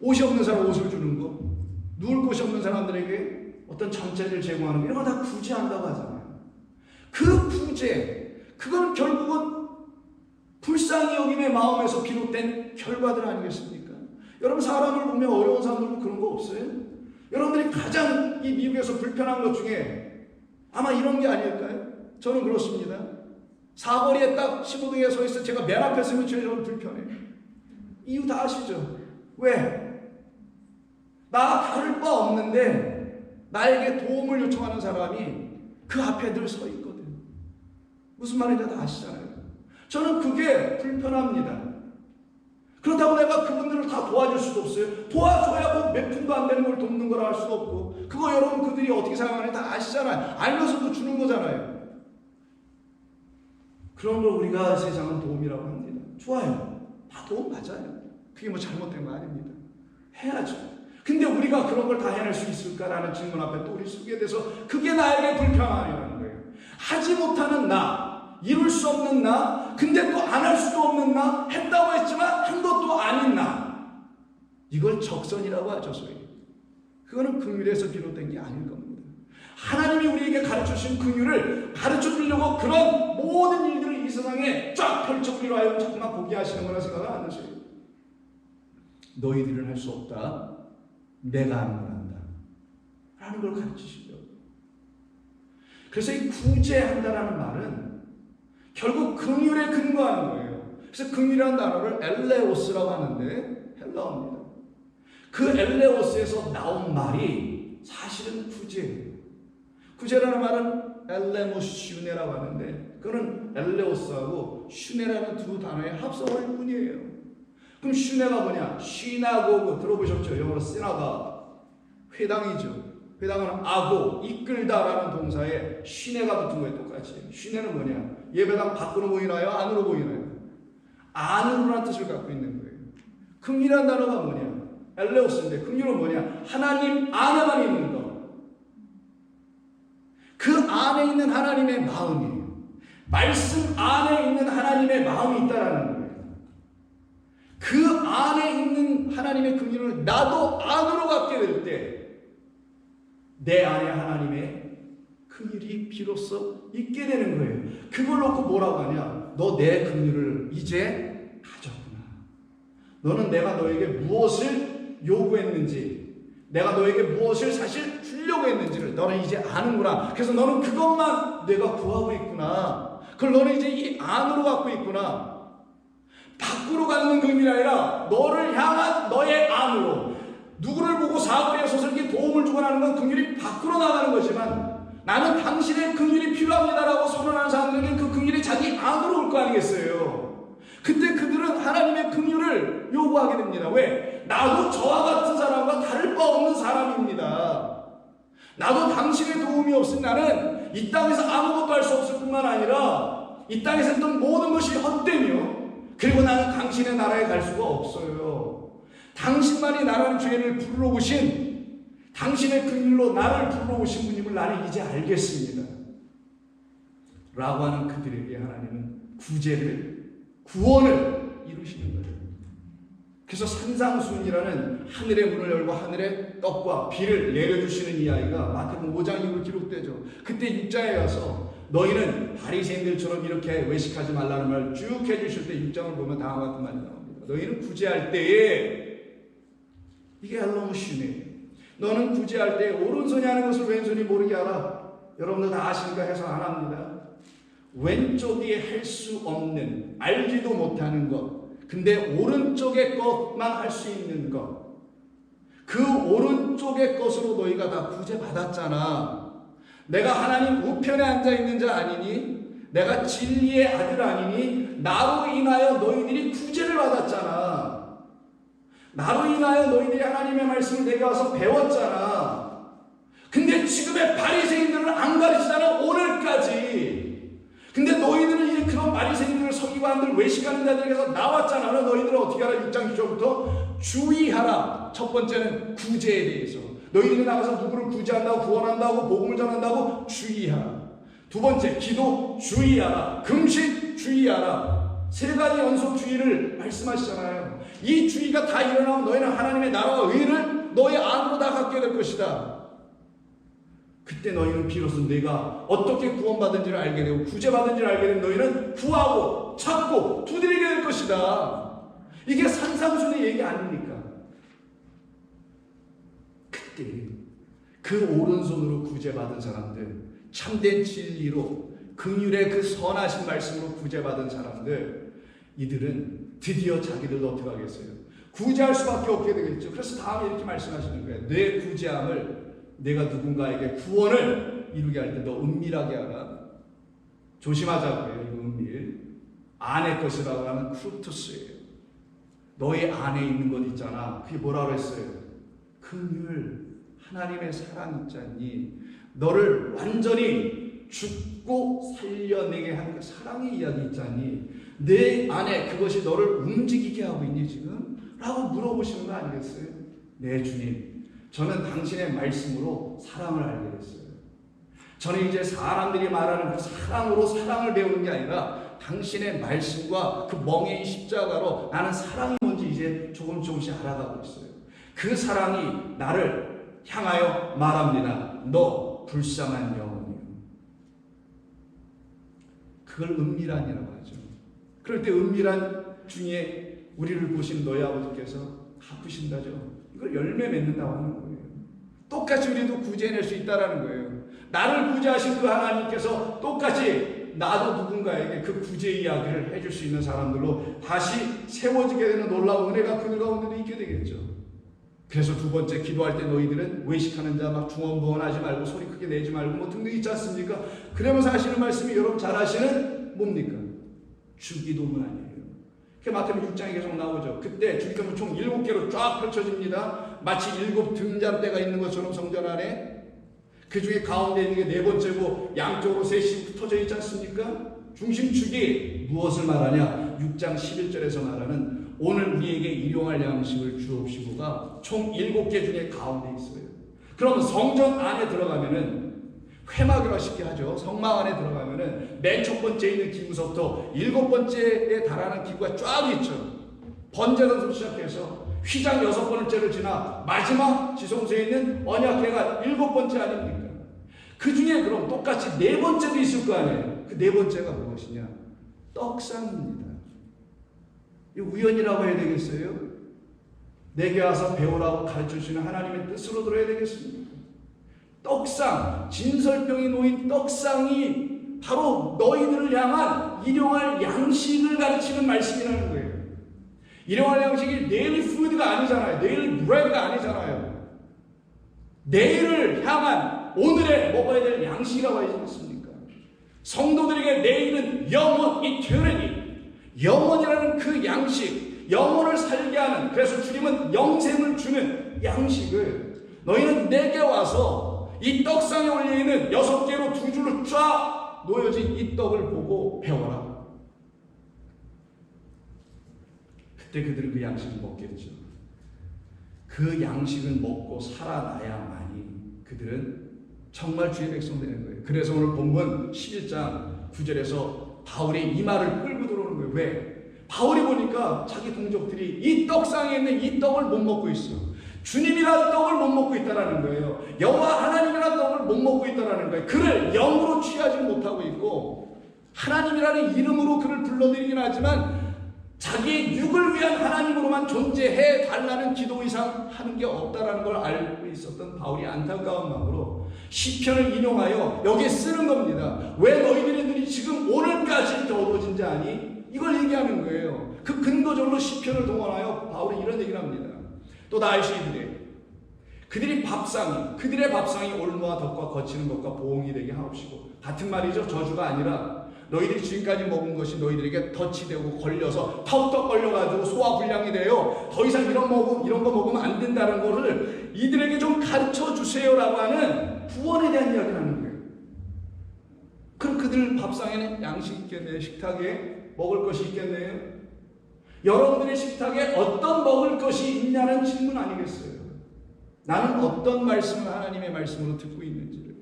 옷이 없는 사람 옷을 주는 거, 누울 곳이 없는 사람들에게 어떤 정체를 제공하는 거, 이런 거 다 구제한다고 하잖아요. 그 구제, 그건 결국은 불쌍히 여김의 마음에서 비롯된 결과들 아니겠습니까? 여러분 사람을 보면 어려운 사람들은 그런 거 없어요? 여러분들이 가장 이 미국에서 불편한 것 중에 아마 이런 게 아닐까요? 저는 그렇습니다. 사거리에 딱 15등에 서 있어 제가 맨 앞에 서면 저는 불편해요. 이유 다 아시죠? 왜? 나 다를 바 없는데 나에게 도움을 요청하는 사람이 그 앞에 늘 서 있거든. 무슨 말인지 다 아시잖아요. 저는 그게 불편합니다. 그렇다고 내가 그분들을 다 도와줄 수도 없어요. 도와줘야 뭐 몇 푼도 안 되는 걸 돕는 거라 할 수도 없고, 그거 여러분 그들이 어떻게 생각하는지 다 아시잖아요. 알면서도 주는 거잖아요. 그런 걸 우리가 세상은 도움이라고 합니다. 좋아요. 다 도움 맞아요. 그게 뭐 잘못된 거 아닙니다. 해야죠. 근데 우리가 그런 걸 다 해낼 수 있을까라는 질문 앞에 또 우리 서게 돼서 그게 나에게 불평함이라는 거예요. 하지 못하는 나, 이룰 수 없는 나, 근데 또 안 할 수도 없는 나, 했다고 했지만 한 것도 아닌 나, 이걸 적선이라고 하죠. 소위 그거는 긍휼에서 비롯된 게 아닐 겁니다. 하나님이 우리에게 가르쳐주신 긍휼을 가르쳐주려고 그런 모든 일들을 이 세상에 쫙 펼쳐보기로 하여 자꾸만 보게 하시는 거라 생각을 안 하세요. 너희들은 할 수 없다, 내가 하는 걸 한다 라는 걸 가르치시죠. 그래서 이 구제한다라는 말은 결국 긍휼에 근거하는 거예요. 그래서 긍휼이라는 단어를 엘레오스라고 하는데 헬라어입니다. 그 엘레오스에서 나온 말이 사실은 구제예요. 구제라는 말은 엘레모슈네라고 하는데 그거는 엘레오스하고 슈네라는 두 단어의 합성어일 뿐이에요. 그럼 슈네가 뭐냐? 시나고그 들어보셨죠? 영어로 시나가 회당이죠. 회당은 아고, 이끌다라는 동사에 슈네가 붙은 거에 똑같이. 슈네는 뭐냐? 예배당 밖으로 보이나요? 안으로 보이나요? 안으로라는 뜻을 갖고 있는 거예요. 긍휼이라는 단어가 뭐냐? 엘레오스인데 긍휼은 뭐냐? 하나님 안에만 있는 것. 그 안에 있는 하나님의 마음이에요. 말씀 안에 있는 하나님의 마음이 있다라는 거예요. 그 안에 있는 하나님의 긍휼을 나도 안으로 갖게 될 때 내 안에 하나님의 긍휼이 비로소 있게 되는 거예요. 그걸 놓고 뭐라고 하냐? 너 내 긍휼을 이제 가졌구나. 너는 내가 너에게 무엇을 요구했는지, 내가 너에게 무엇을 사실 주려고 했는지를 너는 이제 아는구나. 그래서 너는 그것만 내가 구하고 있구나. 그걸 너는 이제 이 안으로 갖고 있구나. 밖으로 갖는 긍휼이 아니라 너를 향한 너의 안으로. 누구를 보고 사거리에 서서 이렇게 도움을 주고 하는 건 긍휼이 밖으로 나가는 거지만, 나는 당신의 긍휼이 필요합니다라고 선언하는 사람들에게 그 긍휼이 자기 안으로 올 거 아니겠어요. 그때 그들은 하나님의 긍휼을 요구하게 됩니다. 왜? 나도 저와 같은 사람과 다를 바 없는 사람입니다. 나도 당신의 도움이 없으면 나는 이 땅에서 아무것도 할 수 없을 뿐만 아니라 이 땅에서 했던 모든 것이 헛되며, 그리고 나는 당신의 나라에 갈 수가 없어요. 당신만이 나라는 죄를 불러오신, 당신의 긍휼로 나를 불러오신 분임을 나는 이제 알겠습니다. 라고 하는 그들에게 하나님은 구원을 이루시는 거예요. 그래서 산상수훈이라는 하늘의 문을 열고 하늘에 떡과 비를 내려주시는 이야기가 마태복음 5장 이후로 기록되죠. 그때 6장에 가서 너희는 바리새인들처럼 이렇게 외식하지 말라는 말을 쭉 해주실 때 6장을 보면 다음과 같은 말이 나옵니다. 너희는 구제할 때에, 이게 너무 쉬워요. 너는 구제할 때 오른손이 하는 것을 왼손이 모르게 하라. 여러분들 다 아시니까 해석 안 합니다. 왼쪽이 할 수 없는, 알지도 못하는 것, 근데 오른쪽의 것만 할 수 있는 것, 그 오른쪽의 것으로 너희가 다 구제받았잖아. 내가 하나님 우편에 앉아있는 자 아니니? 내가 진리의 아들 아니니? 나로 인하여 너희들이 구제를 받았잖아. 나로 인하여 너희들이 하나님의 말씀을 내게 와서 배웠잖아. 근데 지금의 바리새인들은 안 가르치잖아, 오늘까지. 근데 너희들은 이제 그런 바리새인들, 서기관들, 외식하는 자들에게서 나왔잖아. 너희들은 어떻게 하라? 6장 6절부터 주의하라. 첫 번째는 구제에 대해서. 너희들이 나가서 누구를 구제한다고, 구원한다고, 복음을 전한다고 주의하라. 두 번째, 기도 주의하라. 금식 주의하라. 세 가지 연속 주의를 말씀하시잖아요. 이 주의가 다 일어나면 너희는 하나님의 나라와 의를 너희 안으로 다 갖게 될 것이다. 그때 너희는 비로소 내가 어떻게 구원받은지를 알게 되고 구제받은지를 알게 되면 너희는 구하고 찾고 두드리게 될 것이다. 이게 산상수훈의 얘기 아닙니까? 그때 그 오른손으로 구제받은 사람들, 참된 진리로 긍휼의 그 선하신 말씀으로 구제받은 사람들, 이들은 드디어 자기들도 어떻게 하겠어요? 구제할 수밖에 없게 되겠죠. 그래서 다음에 이렇게 말씀하시는 거예요. 내 구제함을 내가 누군가에게 구원을 이루게 할 때 너 은밀하게 하라. 조심하자고요. 이거 은밀. 안의 것이라고 하는 크루토스예요. 너의 안에 있는 것 있잖아. 그게 뭐라고 했어요? 긍휼, 하나님의 사랑 있잖니. 너를 완전히 죽고 살려내게 하는 그 사랑의 이야기 있잖니. 내 안에 그것이 너를 움직이게 하고 있니 지금? 라고 물어보시는 거 아니겠어요? 네, 주님. 저는 당신의 말씀으로 사랑을 알게 됐어요. 저는 이제 사람들이 말하는 그 사랑으로 사랑을 배우는 게 아니라 당신의 말씀과 그 멍에인 십자가로 나는 사랑이 뭔지 이제 조금씩 알아가고 있어요. 그 사랑이 나를 향하여 말합니다. 너 불쌍한 영혼이요. 그걸 은밀한이라고 하죠. 그럴 때 은밀한 중에 우리를 보신 너희 아버지께서 갚으신다죠. 이걸 열매 맺는다고 하는 거예요. 똑같이 우리도 구제해낼 수 있다는 거예요. 나를 구제하신 그 하나님께서 똑같이 나도 누군가에게 그 구제 이야기를 해줄 수 있는 사람들로 다시 세워지게 되는 놀라운 은혜가 그들 가운데도 있게 되겠죠. 그래서 두 번째, 기도할 때 너희들은 외식하는 자 막 중언부언하지 말고 소리 크게 내지 말고 뭐 등등 있지 않습니까? 그러면서 하시는 말씀이 여러분 잘 아시는 뭡니까? 주기도문 아니에요. 마태복음 6장에 계속 나오죠. 그때 주기도문 총 7개로 쫙 펼쳐집니다. 마치 7 등잔대가 있는 것처럼 성전 안에. 그 중에 가운데 있는 게 네 번째고 양쪽으로 셋이 흩어져 있지 않습니까? 중심축이 무엇을 말하냐? 6장 11절에서 말하는 오늘 우리에게 일용할 양식을 주옵시고가 총 7개 중에 가운데 있어요. 그럼 성전 안에 들어가면은 회막이라 쉽게 하죠. 성막 안에 들어가면은 맨 첫 번째 있는 기구서부터 7번째에 달하는 기구가 쫙 있죠. 번제단부터 시작해서 휘장 6번째를 지나 마지막 지성소에 있는 언약궤가 7번째 아닙니까? 그 중에 그럼 똑같이 4번째도 있을 거 아니에요. 그 4번째가 무엇이냐? 떡상입니다. 이거 우연이라고 해야 되겠어요? 내게 와서 배우라고 가르쳐주시는 하나님의 뜻으로 들어야 되겠습니까? 떡상, 진설병이 놓인 떡상이 바로 너희들을 향한 일용할 양식을 가르치는 말씀이라는 거예요. 일용할 양식이 데일리 푸드가 아니잖아요. 데일리 브레드가 아니잖아요. 내일을 향한 오늘에 먹어야 될 양식이라고 하지 않습니까? 성도들에게 내일은 영원, 이터니티, 영원이라는 그 양식, 영혼을 살게 하는, 그래서 주님은 영생을 주는 양식을 너희는 내게 와서 이 떡상에 올려있는 6개로 2줄로 쫙 놓여진 이 떡을 보고 배워라. 그때 그들은 그 양식을 먹겠죠. 그 양식을 먹고 살아나야만이 그들은 정말 주의 백성 되는 거예요. 그래서 오늘 본문 11장 9절에서 바울이 이 말을 끌고 들어오는 거예요. 왜? 바울이 보니까 자기 동족들이 이 떡상에 있는 이 떡을 못 먹고 있어. 주님이라는 떡을 못 먹고 있다는 거예요. 여호와 하나님이라는 떡을 못 먹고 있다는 거예요. 그를 영으로 취하지 못하고 있고 하나님이라는 이름으로 그를 불러들이긴 하지만 자기의 육을 위한 하나님으로만 존재해 달라는 기도 이상 하는 게 없다라는 걸 알고 있었던 바울이 안타까운 마음으로 시편을 인용하여 여기에 쓰는 겁니다. 왜 너희들의 눈이 지금 오늘까지 이렇게 어두워진 자 아니? 이걸 얘기하는 거예요. 그 근거적으로 시편을 동원하여 바울이 이런 얘기를 합니다. 또 나아시기를 그들의 밥상이 올무와 덕과 거치는 것과 보응이 되게 하옵시고, 같은 말이죠. 저주가 아니라 너희들이 지금까지 먹은 것이 너희들에게 덫이 되고 걸려서 턱턱 걸려가지고 소화불량이 돼요. 더 이상 이런 거 먹으면 안 된다는 거를 이들에게 좀 가르쳐 주세요라고 하는 구원에 대한 이야기를 하는 거예요. 그럼 그들 밥상에는 양식이 있겠네요. 식탁에 먹을 것이 있겠네요. 여러분들의 식탁에 어떤 먹을 것이 있냐는 질문 아니겠어요? 나는 어떤 말씀을 하나님의 말씀으로 듣고 있는지를.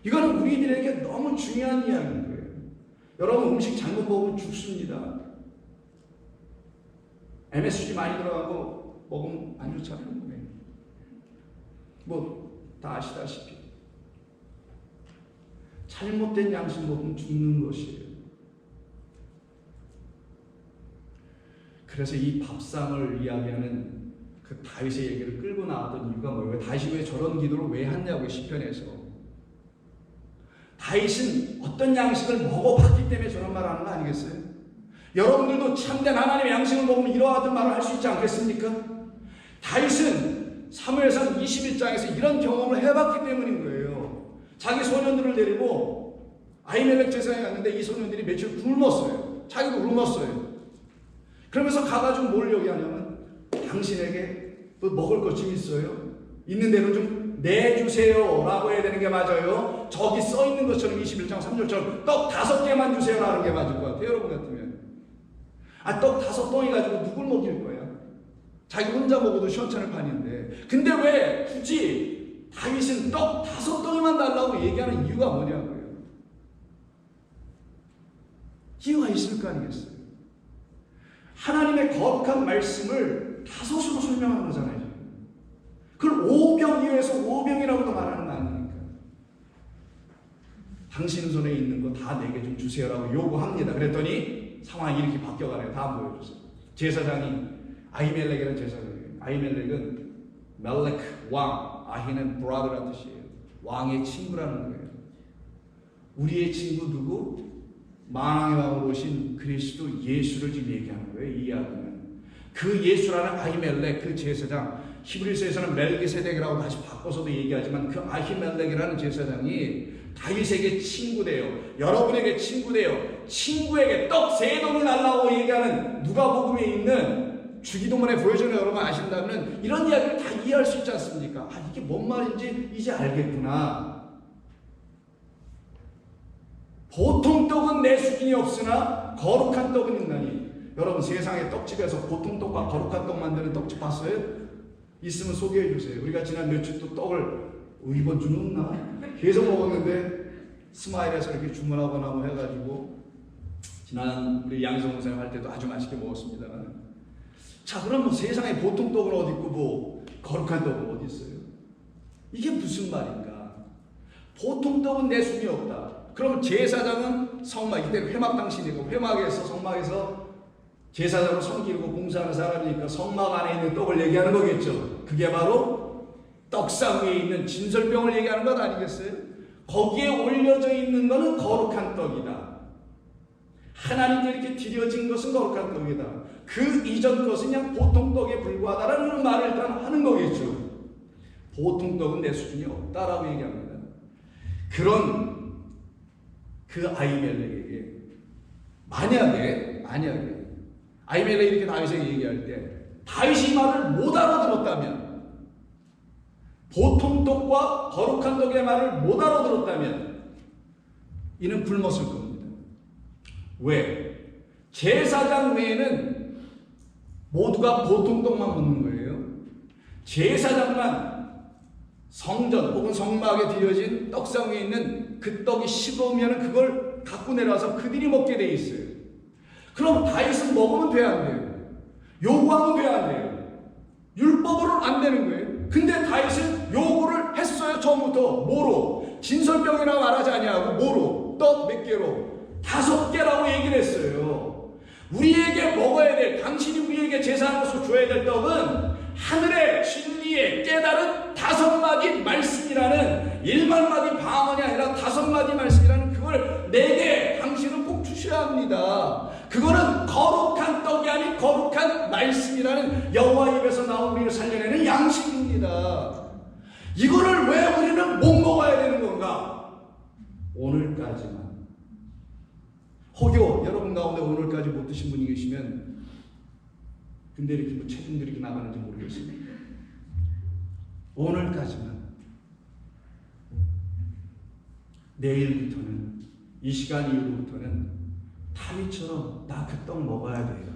이거는 우리들에게 너무 중요한 이야기인 거예요. 여러분, 음식 잘못 먹으면 죽습니다. MSG 많이 들어가고 먹으면 안 좋잖아요. 뭐 다 아시다시피 잘못된 양식 먹으면 죽는 것이에요. 그래서 이 밥상을 이야기하는 그 다윗의 얘기를 끌고 나왔던 이유가 뭐예요? 다윗이 왜 저런 기도를 왜 했냐고요, 시편에서. 다윗은 어떤 양식을 먹어봤기 때문에 저런 말을 하는 거 아니겠어요? 여러분들도 참된 하나님의 양식을 먹으면 이러한 같은 말을 할 수 있지 않겠습니까? 다윗은 사무엘상 21장에서 이런 경험을 해봤기 때문인 거예요. 자기 소년들을 데리고 아히멜렉 제사장에 갔는데 이 소년들이 며칠 굶었어요. 자기도 굶었어요. 그러면서 가가지고 뭘 얘기하냐면, 당신에게 또 먹을 것 좀 있어요? 있는 대로 좀 내주세요 라고 해야 되는 게 맞아요? 저기 써있는 것처럼 21장 3절처럼 떡 5개만 주세요 라는 게 맞을 것 같아요. 여러분 같으면 떡 5덩이 가지고 누굴 먹일 거야? 자기 혼자 먹어도 시원찮을 판인데. 근데 왜 굳이 다윗은 떡 5덩이만 달라고 얘기하는 이유가 뭐냐고요? 이유가 있을 거 아니겠어요? 하나님의 거룩한 말씀을 5으로 설명하는 거잖아요. 그걸 5병 이유에서 5병이라고도 말하는 거 아닙니까? 당신 손에 있는 거 다 내게 좀 주세요라고 요구합니다. 그랬더니 상황이 이렇게 바뀌어가네요. 다 보여주세요. 제사장이 아히멜렉이라는 제사장이에요. 아히멜렉은 멜렉 왕, 아히는 브라더라는 뜻이에요. 왕의 친구라는 거예요. 우리의 친구 누구? 만왕의 왕으로 오신 그리스도 예수를 지금 얘기하는 거예요. 이 이야기는. 그 예수라는 아히멜렉, 그 제사장, 히브리서에서는 멜기세덱이라고 다시 바꿔서도 얘기하지만 그 아히멜렉이라는 제사장이 다윗에게 친구돼요. 여러분에게 친구돼요. 친구에게 떡 3덩이 달라고 얘기하는 누가복음에 있는 주기도문에 보여주는 여러분 아신다면 이런 이야기를 다 이해할 수 있지 않습니까? 이게 뭔 말인지 이제 알겠구나. 보통 떡은 내 수준이 없으나 거룩한 떡은 있나니. 여러분, 세상의 떡집에서 보통 떡과 거룩한 떡 만드는 떡집 봤어요? 있으면 소개해 주세요. 우리가 지난 며칠 또 떡을 이번 주는 나 계속 먹었는데 스마일에서 이렇게 주문하거나 뭐 해가지고 지난 우리 양성 선생님 할 때도 아주 맛있게 먹었습니다. 자, 그럼 뭐 세상에 보통 떡은 어디 있고 뭐 거룩한 떡은 어디 있어요? 이게 무슨 말인가? 보통 떡은 내 수준이 없다. 그러면 제사장은 성막, 이때 회막 당신이고 회막에서 성막에서 제사장으로 섬기고 봉사하는 사람이니까 성막 안에 있는 떡을 얘기하는 거겠죠. 그게 바로 떡상 위에 있는 진설병을 얘기하는 것 아니겠어요? 거기에 올려져 있는 것은 거룩한 떡이다. 하나님께 이렇게 드려진 것은 거룩한 떡이다. 그 이전 것은 그냥 보통 떡에 불과하다라는 말을 일단 하는 거겠죠. 보통 떡은 내 수준이 없다라고 얘기합니다. 그런 그 아히멜렉에게 만약에 아히멜렉이 이렇게 다윗에게 얘기할 때 다윗이 이 말을 못 알아들었다면, 보통 떡과 거룩한 떡의 말을 못 알아들었다면 이는 굶었을 겁니다. 왜? 제사장 외에는 모두가 보통 떡만 먹는 거예요. 제사장만 성전 혹은 성막에 드려진 떡상 위에 있는 그 떡이 식으면 그걸 갖고 내려와서 그들이 먹게 돼 있어요. 그럼 다윗은 먹으면 돼야 안 돼요? 요구하면 돼야 안 돼요? 율법으로는 안 되는 거예요. 근데 다윗은 요구를 했어요. 처음부터. 뭐로? 진설병이라고 말하지 아니하고 뭐로? 떡 몇 개로? 5개라고 얘기를 했어요. 우리에게 먹어야 될, 당신이 우리에게 제사로서 줘야 될 떡은 하늘의 진리의 깨달은 5마디 말씀이라는 1만마디 방언이 아니라 5마디 말씀이라는 그걸 내게 당신은 꼭 주셔야 합니다. 그거는 거룩한 떡이 아닌 거룩한 말씀이라는 여호와 입에서 나온 우리를 살려내는 양식입니다. 이거를 왜 우리는 못 먹어야 되는 건가? 오늘까지만. 혹여 여러분 가운데 오늘까지 못 드신 분이 계시면 근데 이렇게 뭐 체중들이 이렇게 나가는지 모르겠습니다. 오늘까지만. 내일부터는, 이 시간 이후부터는 다윗처럼 나 그 떡 먹어야 돼요.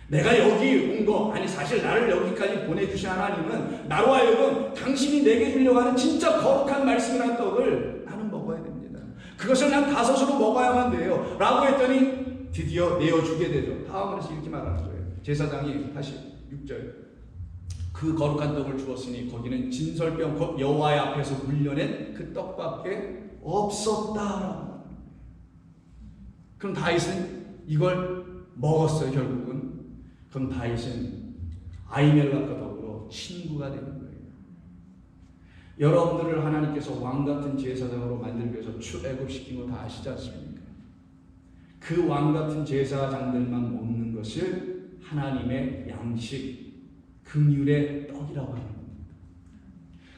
내가 여기 온 거, 아니 사실 나를 여기까지 보내주신 하나님은 나로 하여금 당신이 내게 주려고 하는 진짜 거룩한 말씀이라는 떡을 나는 먹어야 됩니다. 그것을 난 5으로 먹어야만 돼요. 라고 했더니 드디어 내어주게 되죠. 다음으로 이렇게 말하는 거예요. 제사장이 다시 6절, 그 거룩한 떡을 주었으니 거기는 진설병 여호와의 앞에서 물려낸 그 떡밖에 없었다. 그럼 다윗은 이걸 먹었어요. 결국은. 그럼 다윗은 아히멜렉과 더불어 친구가 되는 거예요. 여러분들을 하나님께서 왕같은 제사장으로 만들기 위해서 출애굽시킨 거 다 아시지 않습니까? 그 왕같은 제사장들만 먹는 것을 하나님의 양식, 긍휼의 떡이라고 하는 겁니다.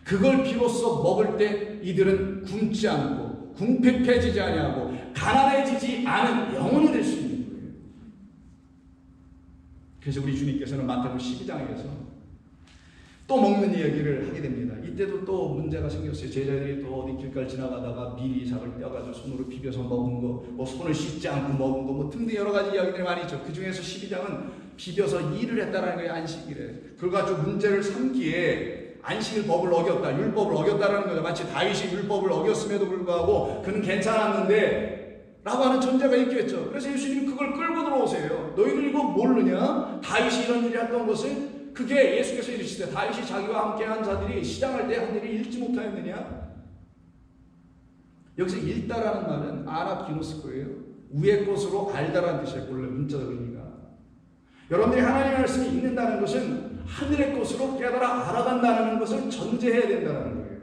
그걸 비로소 먹을 때 이들은 굶지 않고 궁핍해지지 아니하고 가난해지지 않은 영혼이 될 수 있는 거예요. 그래서 우리 주님께서는 마태복음 12장에서 또 먹는 이야기를 하게 됩니다. 이때도 또 문제가 생겼어요. 제자들이 또 어디 길가를 지나가다가 미리삭을 떼어가지고 손으로 비벼서 먹은 거, 뭐 손을 씻지 않고 먹은 거, 뭐 등등 여러 가지 이야기들이 많이 있죠. 그 중에서 12장은 비벼서 일을 했다라는 거예요. 안식일에. 그걸 가지고 문제를 삼기에 안식일 법을 어겼다, 율법을 어겼다라는 거죠. 마치 다윗이 율법을 어겼음에도 불구하고 그는 괜찮았는데 라고 하는 전제가 있겠죠. 그래서 예수님이 그걸 끌고 들어오세요. 너희들 이거 모르냐? 다윗이 이런 일을 했던 것을. 그게 예수께서 이르시되 다윗이 자기와 함께한 자들이 시장할 때 한 일을 읽지 못하였느냐? 여기서 읽다라는 말은 아나기노스코예요. 위의 것으로 알다라는 뜻이에요. 원래 문자적 의미가. 여러분들이 하나님의 말씀을 읽는다는 것은 하늘의 것으로 깨달아 알아간다는 것을 전제해야 된다는 거예요.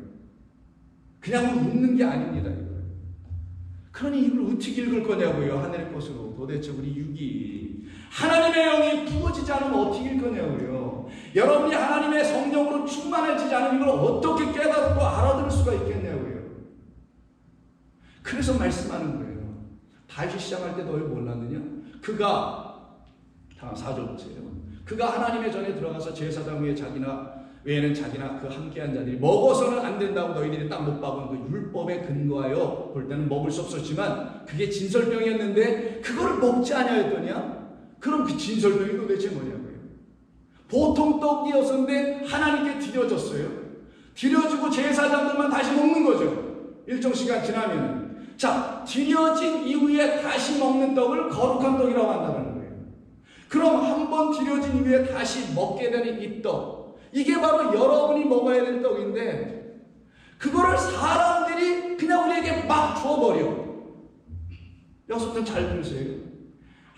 그냥 읽는 게 아닙니다. 이거. 그러니 이걸 어떻게 읽을 거냐고요. 하늘의 것으로. 도대체 우리 육이 하나님의 영이 부어지지 않으면 어떻게 읽을 거냐고요. 여러분이 하나님의 성령으로 충만해지지 않으면 이걸 어떻게 깨닫고 알아들을 수가 있겠냐고요. 그래서 말씀하는 거예요. 다윗이 시작할 때 너희 몰랐느냐? 그가 4절 보세요. 그가 하나님의 전에 들어가서 제사장 외에는 자기나 그 함께한 자들이 먹어서는 안 된다고 너희들이 딱 못 박은 그 율법에 근거하여 볼 때는 먹을 수 없었지만 그게 진설병이었는데 그걸 먹지 아니하였더냐? 그럼 그 진설병이 도대체 뭐냐고요? 보통 떡이었는데 하나님께 드려졌어요. 드려지고 제사장들만 다시 먹는 거죠. 일정 시간 지나면. 자, 드려진 이후에 다시 먹는 떡을 거룩한 떡이라고 한다는 거예요. 그럼 한 번 드려진 이후에 다시 먹게 되는 이 떡, 이게 바로 여러분이 먹어야 될 떡인데 그거를 사람들이 그냥 우리에게 막 줘버려. 여러분 잘 보세요.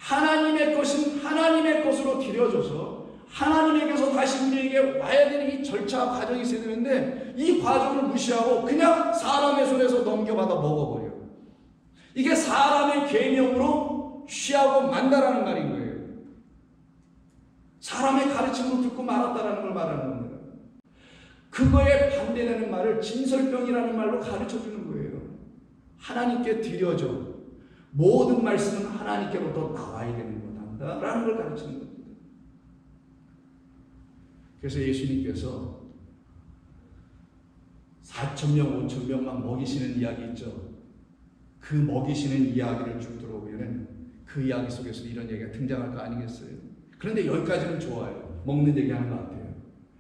하나님의 것은 하나님의 것으로 드려져서 하나님에게서 다시 우리에게 와야 되는 이 절차 과정이 있어야 되는데 이 과정을 무시하고 그냥 사람의 손에서 넘겨받아 먹어버려요. 이게 사람의 계명으로 취하고 만다라는 말인 거예요. 사람의 가르침으로 듣고 말았다라는 걸 말하는 겁니다. 그거에 반대되는 말을 진설병이라는 말로 가르쳐주는 거예요. 하나님께 드려져. 모든 말씀은 하나님께로부터 나와야 되는 거다 라는 걸 가르치는 겁니다. 그래서 예수님께서 4,000명, 5,000명만 먹이시는 이야기 있죠. 그 먹이시는 이야기를 쭉 들어보면 그 이야기 속에서 이런 얘기가 등장할 거 아니겠어요? 그런데 여기까지는 좋아요. 먹는 얘기하는 것 같아요.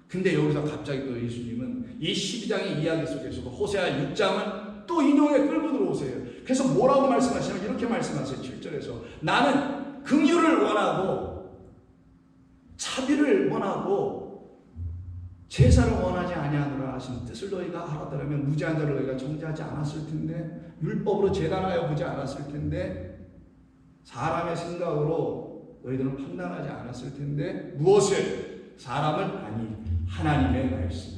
근데 여기서 갑자기 또 예수님은 이 12장의 이야기 속에서도 호세아 6장을 또 인용해 끌고 들어오세요. 그래서 뭐라고 말씀하시냐면 이렇게 말씀하세요. 7절에서 나는 긍휼을 원하고 자비를 원하고 제사를 원하지 아니하노라 하신 뜻을 너희가 알았더라면 무죄한 자를 너희가 정죄하지 않았을 텐데 율법으로 재단하여 보지 않았을 텐데 사람의 생각으로 너희들은 판단하지 않았을 텐데 무엇을? 사람을? 아니 하나님의 말씀을.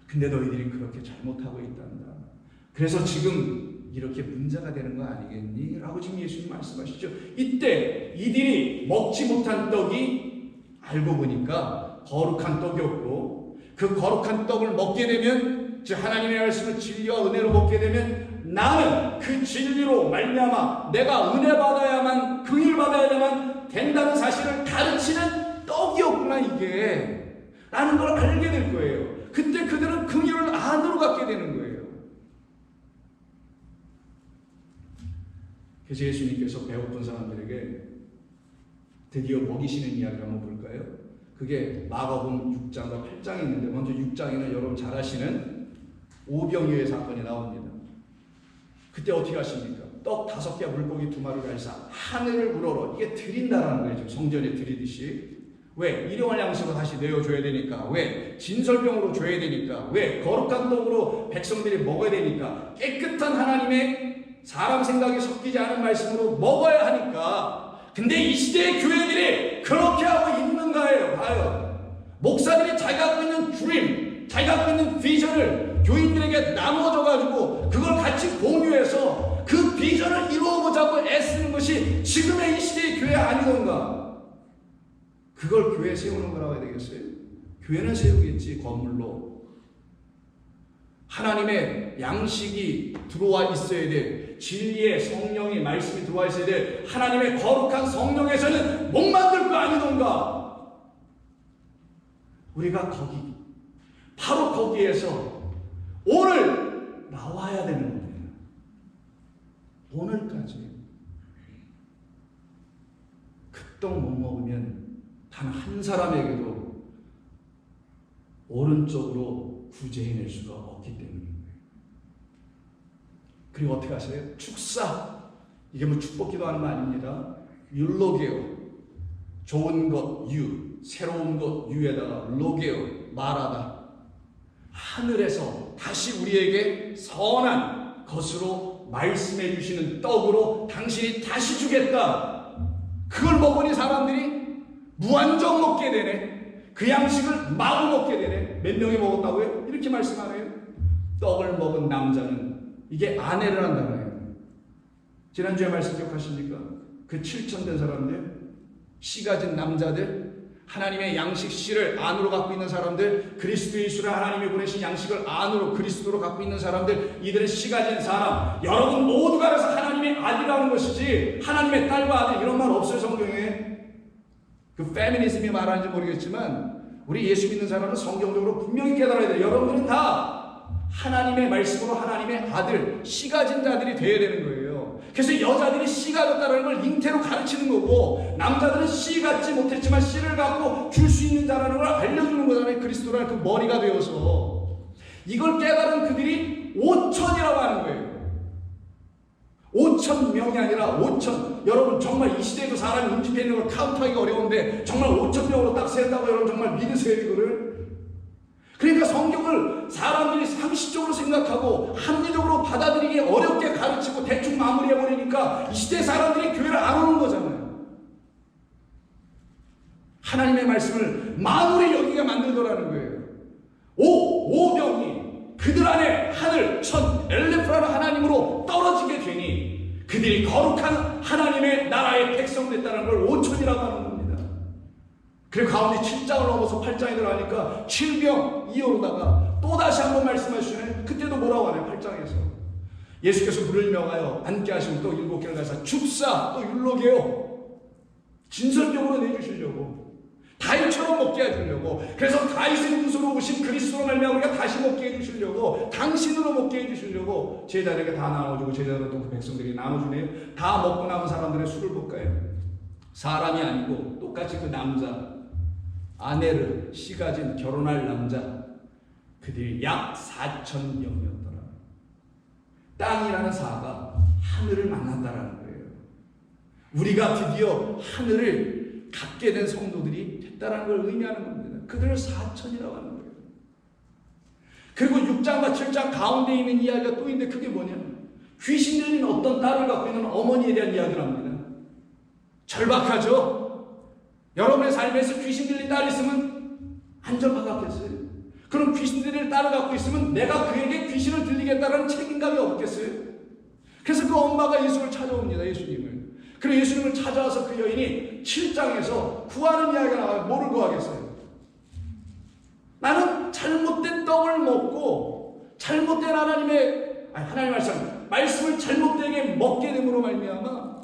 근데 너희들이 그렇게 잘못하고 있단다. 그래서 지금 이렇게 문제가 되는 거 아니겠니? 라고 지금 예수님 말씀하시죠. 이때 이들이 먹지 못한 떡이 알고 보니까 거룩한 떡이었고 그 거룩한 떡을 먹게 되면 즉 하나님의 말씀을 진리와 은혜로 먹게 되면 나는 그 진리로 말미암아 내가 은혜 받아야만 긍휼 받아야만 된다는 사실을 가르치는 떡이었구나 이게 라는 걸 알게 될 거예요. 그때 그들은 긍휼을 안으로 갖게 되는 거예요. 그래서 예수님께서 배고픈 사람들에게 드디어 먹이시는 이야기를 한번 볼까요? 그게 마가복음 6장과 8장이 있는데 먼저 6장에는 여러분 잘 아시는 오병이어의 사건이 나옵니다. 그때 어떻게 하십니까? 떡 5개 물고기 2마리를 가지사 하늘을 우러러 이게 드린다라는 거예요. 지금 성전에 드리듯이. 왜? 일용할 양식으로 다시 내어줘야 되니까. 왜? 진설병으로 줘야 되니까. 왜? 거룩한 떡으로 백성들이 먹어야 되니까. 깨끗한 하나님의 사람 생각이 섞이지 않은 말씀으로 먹어야 하니까. 근데 이 시대의 교회들이 그렇게 하고 있는가예요. 봐요. 목사들이 자기 갖고 있는 드림, 자기 갖고 있는 비전을 교인들에게 나눠줘가지고 그걸 같이 공유해서 그 비전을 이루어보자고 애쓰는 것이 지금의 이 시대의 교회 아니던가. 그걸 교회에 세우는 거라고 해야 되겠어요? 교회는 세우겠지, 건물로. 하나님의 양식이 들어와 있어야 돼. 진리의 성령이 말씀이 들어와 있어야 돼. 하나님의 거룩한 성령에서는 못 만들 거 아니던가. 우리가 거기, 바로 거기에서 오늘 나와야 되는 겁니다. 오늘까지. 그 떡 못 먹으면 단 한 사람에게도 오른쪽으로 구제해낼 수가 없기 때문입니다. 그리고 어떻게 하세요? 축사. 이게 뭐 축복기도 하는 거 아닙니다. 율로게오. 좋은 것 유, 새로운 것 유에다가 로게오 말하다. 하늘에서 다시 우리에게 선한 것으로 말씀해 주시는 떡으로 당신이 다시 주겠다. 그걸 먹으니 사람들이 무한정 먹게 되네. 그 양식을 마구 먹게 되네. 몇 명이 먹었다고요? 이렇게 말씀하네요. 떡을 먹은 남자는 이게 아내를 한다고요. 지난주에 말씀 기억하십니까? 그 7천 된 사람들, 씨 가진 남자들, 하나님의 양식 씨를 안으로 갖고 있는 사람들, 그리스도 예수를 하나님이 보내신 양식을 안으로 그리스도로 갖고 있는 사람들, 이들은 씨 가진 사람. 여러분 모두가 그래서 하나님의 아들이라는 것이지 하나님의 딸과 아들 이런 말 없어요. 성경에. 그 페미니즘이 말하는지 모르겠지만 우리 예수 믿는 사람은 성경적으로 분명히 깨달아야 돼요. 여러분들은 다 하나님의 말씀으로 하나님의 아들, 씨 가진 자들이 되어야 되는 거예요. 그래서 여자들이 씨 가졌다는 걸 잉태로 가르치는 거고 남자들은 씨 갖지 못했지만 씨를 갖고 줄 수 있는 자라는 걸 알려주는 거잖아요. 그리스도라는 그 머리가 되어서. 이걸 깨달은 그들이 5천이라고 하는 거예요. 5천 명이 아니라 5천. 여러분 정말 이 시대에도 사람이 움직여 있는 걸 카운트하기가 어려운데 정말 5천 명으로 딱 셌다고 여러분 정말 믿으세요 이거를? 그러니까 성경을 사람들이 상식적으로 생각하고 합리적으로 받아들이기 어렵게 가르치고 대충 마무리해버리니까 이 시대 사람들이 교회를 안 오는 거잖아요. 하나님의 말씀을 만물의 여기가 만들더라는 거예요. 오병이 그들 안에 하늘, 천, 엘레프라는 하나님으로 떨어지게 되니 그들이 거룩한 하나님의 나라의 백성 됐다는 걸 오천이라고 하는 겁니다. 그리고 가운데 7장을 넘어서 8장에 들어가니까 7병 이어로다가 또다시 한번 말씀하시네. 그때도 뭐라고 하나요? 8장에서 예수께서 물을 명하여 앉게 하시고 또 7개를 가서 죽사 또 율로게요 진설병으로 내주시려고 다윗처럼 먹게 해주려고, 그래서 다윗의 후손으로 오신 그리스도로 말미암아 우리가 다시 먹게 해주시려고, 당신으로 먹게 해주시려고 제자들에게 다 나눠주고 제자들은 또 그 백성들이 나눠주네요. 다 먹고 남은 사람들의 수를 볼까요? 사람이 아니고 똑같이 그 남자 아내를 씨 가진 결혼할 남자 그들이 약 4,000명이었더라. 땅이라는 사가 하늘을 만났다라는 거예요. 우리가 드디어 하늘을 갖게 된 성도들이 됐다라는 걸 의미하는 겁니다. 그들을 4,000이라고 하는 거예요. 그리고 6장과 7장 가운데 있는 이야기가 또 있는데 그게 뭐냐? 귀신 들린 어떤 딸을 갖고 있는 어머니에 대한 이야기를 합니다. 절박하죠? 여러분의 삶에서 귀신 들린 딸이 있으면 안 절박하겠어요? 그럼 귀신 들린 딸을 갖고 있으면 내가 그에게 귀신을 들리겠다는 책임감이 없겠어요? 그래서 그 엄마가 예수를 찾아옵니다. 예수님을. 그리고 예수님을 찾아와서 그 여인이 7장에서 구하는 이야기가 나와요. 뭐를 구하겠어요? 나는 잘못된 떡을 먹고 잘못된 하나님의 말씀을 잘못되게 먹게 됨으로 말미암아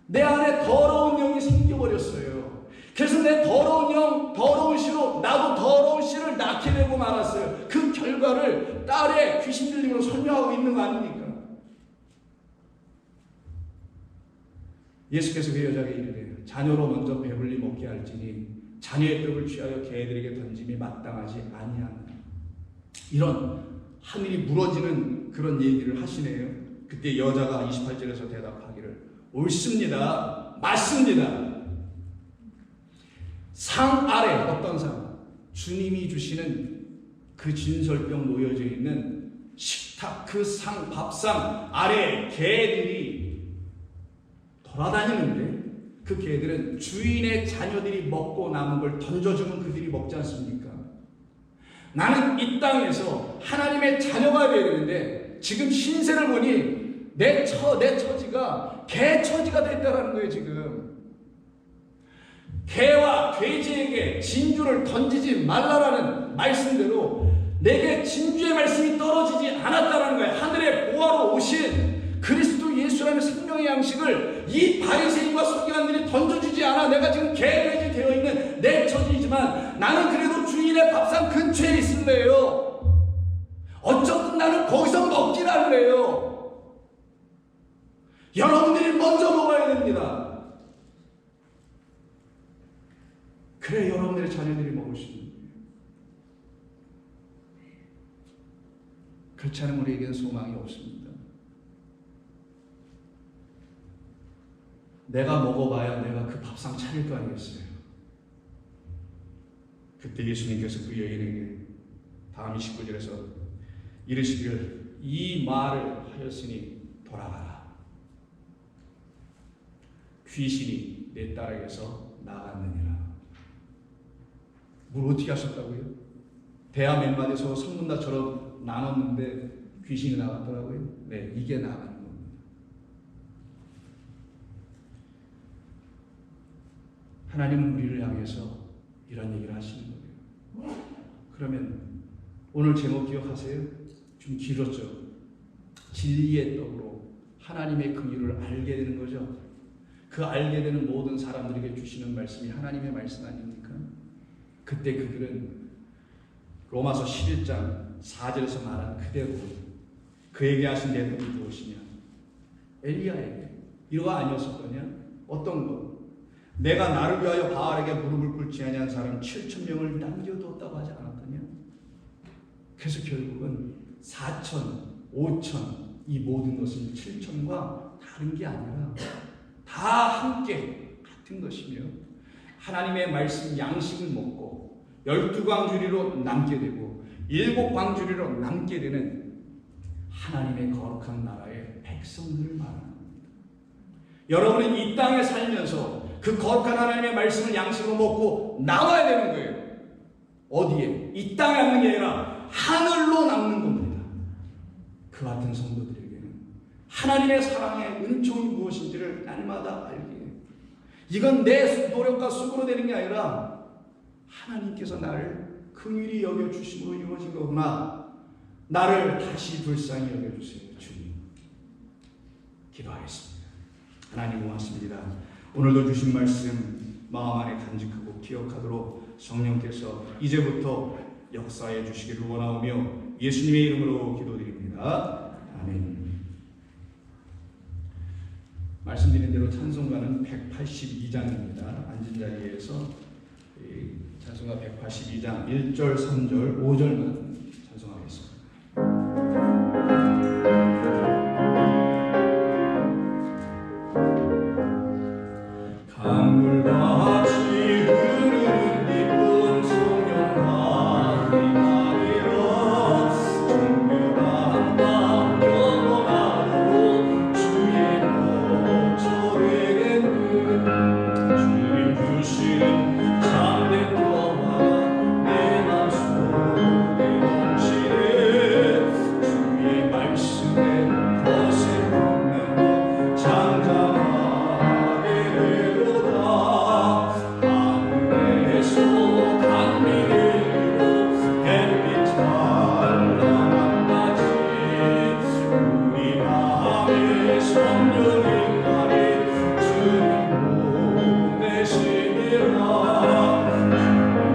내 안에 더러운 영이 생겨버렸어요. 그래서 내 더러운 영, 더러운 씨로 나도 더러운 씨를 낳게 되고 말았어요. 그 결과를 딸의 귀신 들림으로 설명하고 있는 거 아닙니까? 예수께서 그 여자에게 이르래요. 자녀로 먼저 배불리 먹게 할지니 자녀의 떡을 취하여 개들에게 던짐이 마땅하지 아니하느냐. 이런 하늘이 무너지는 그런 얘기를 하시네요. 그때 여자가 28절에서 대답하기를 옳습니다. 맞습니다. 상 아래 어떤 상? 주님이 주시는 그 진설병 놓여져 있는 식탁 그 상 밥상 아래 개들이 돌아다니는데 그 개들은 주인의 자녀들이 먹고 남은 걸 던져주면 그들이 먹지 않습니까? 나는 이 땅에서 하나님의 자녀가 되어야 되는데 지금 신세를 보니 내 처지가 개 처지가 됐다라는 거예요. 지금 개와 돼지에게 진주를 던지지 말라라는 말씀대로 내게 진주의 말씀이 떨어지지 않았다라는 거예요. 하늘의 보화로 오신 그리스도 예수라는 생명의 양식을 이 바리새인과 서기관들이 던져주지 않아 내가 지금 개돼지 되어 있는 내 처지이지만 나는 그래도 주인의 밥상 근처에 있을래요. 어쨌든 나는 거기서 먹질 않을래요. 여러분들이 먼저 먹어야 됩니다. 그래 여러분들의 자녀들이 먹을 수 있는 거예요. 그렇지 않으면 우리에게는 소망이 없습니다. 내가 먹어봐야 내가 그 밥상 차릴 거 아니겠어요? 그때 예수님께서 그 여인에게 다음 29절에서 이르시기를 이 말을 하였으니 돌아가라. 귀신이 내 딸에게서 나갔느니라. 뭘 어떻게 하셨다고요? 대화 몇 마디에서 성문답처럼 나눴는데 귀신이 나갔더라고요. 네, 이게 나가는 겁니다. 하나님은 우리를 향해서 이런 얘기를 하시는 거예요. 그러면 오늘 제목 기억하세요? 좀 길었죠? 진리의 떡으로 하나님의 긍휼을 알게 되는 거죠. 그 알게 되는 모든 사람들에게 주시는 말씀이 하나님의 말씀 아닙니까? 그때 그들은 로마서 11장 4절에서 말한 그대로 그에게 하신 대답이 무엇이냐? 엘리야에게 이거가 아니었을 거냐? 어떤 것? 내가 나를 위하여 바알에게 무릎을 꿇지 아니한 사람 7,000명을 남겨두었다고 하지 않았더냐? 그래서 결국은 4,000, 5,000 이 모든 것은 7,000과 다른 게 아니라 다 함께 같은 것이며 하나님의 말씀 양식을 먹고 12광주리로 남게 되고 7광주리로 남게 되는 하나님의 거룩한 나라의 백성들을 말합니다. 여러분은 이 땅에 살면서 그 거룩한 하나님의 말씀을 양식으로 먹고 남아야 되는 거예요. 어디에? 이 땅에 남는 게 아니라 하늘로 남는 겁니다. 그 같은 성도들에게는 하나님의 사랑의 은총이 무엇인지를 날마다 알게 해요. 이건 내 노력과 수고로 되는 게 아니라 하나님께서 나를 긍휼히 여겨주심으로 이루어진 거구나. 나를 다시 불쌍히 여겨주세요. 주님. 기도하겠습니다. 하나님 고맙습니다. 오늘도 주신 말씀 마음 안에 간직하고 기억하도록 성령께서 이제부터 역사해 주시기를 원하오며 예수님의 이름으로 기도드립니다. 아멘. 말씀드린 대로 찬송가는 182장입니다. 앉은 자리에서 찬송가 182장 1절, 3절, 5절만 찬송하겠습니다. 강물같이 흐르는 기쁨 성령과 임하리라. 정결한 밤 영원하도록 주의 거처되겠는 주님 주시는 참된 평화가 내 맘속에 넘치네. 주의 말씀에 거센 풍랑과 장장하게 되도다. 하늘에서 단미로 햇빛 찬란한 낮이 우리 마음에 성령의 날이 주님 보내시리라.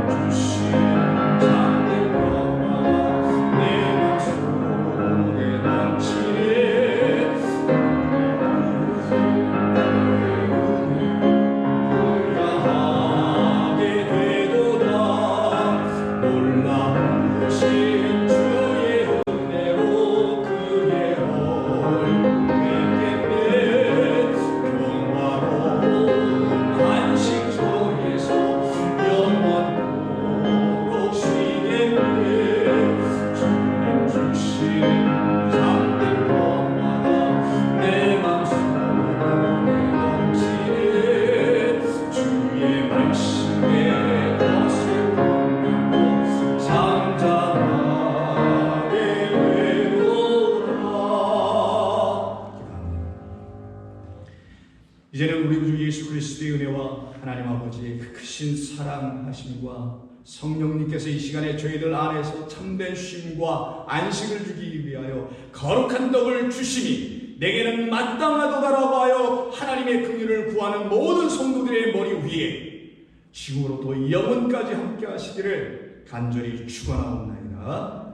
주신 참된 평화가 내 맘속에 넘치네. 하게 되도다. 놀라우신 주의 은혜로 그의 얼굴에 겠네. 평화로운 안식 속에서 영원토록 쉬겠네. 주님 주신 참된 평화가 내 맘속에 넘치네. 주의 말씀에 거센 풍랑도 잠잠하게 되도다. 이제는 우리 주 예수 그리스도의 은혜와 하나님 아버지의 그 크신 사랑하심과 성령님께서 이 시간에 저희들 안에서 참된 쉼과 안식을 주기 위하여 거룩한 떡을 주시니 내게는 마땅하도다라고 하여 하나님의 긍휼을 구하는 모든 성도들의 머리 위에 지금으로부터 영원까지 함께 하시기를 간절히 축원하옵나이다.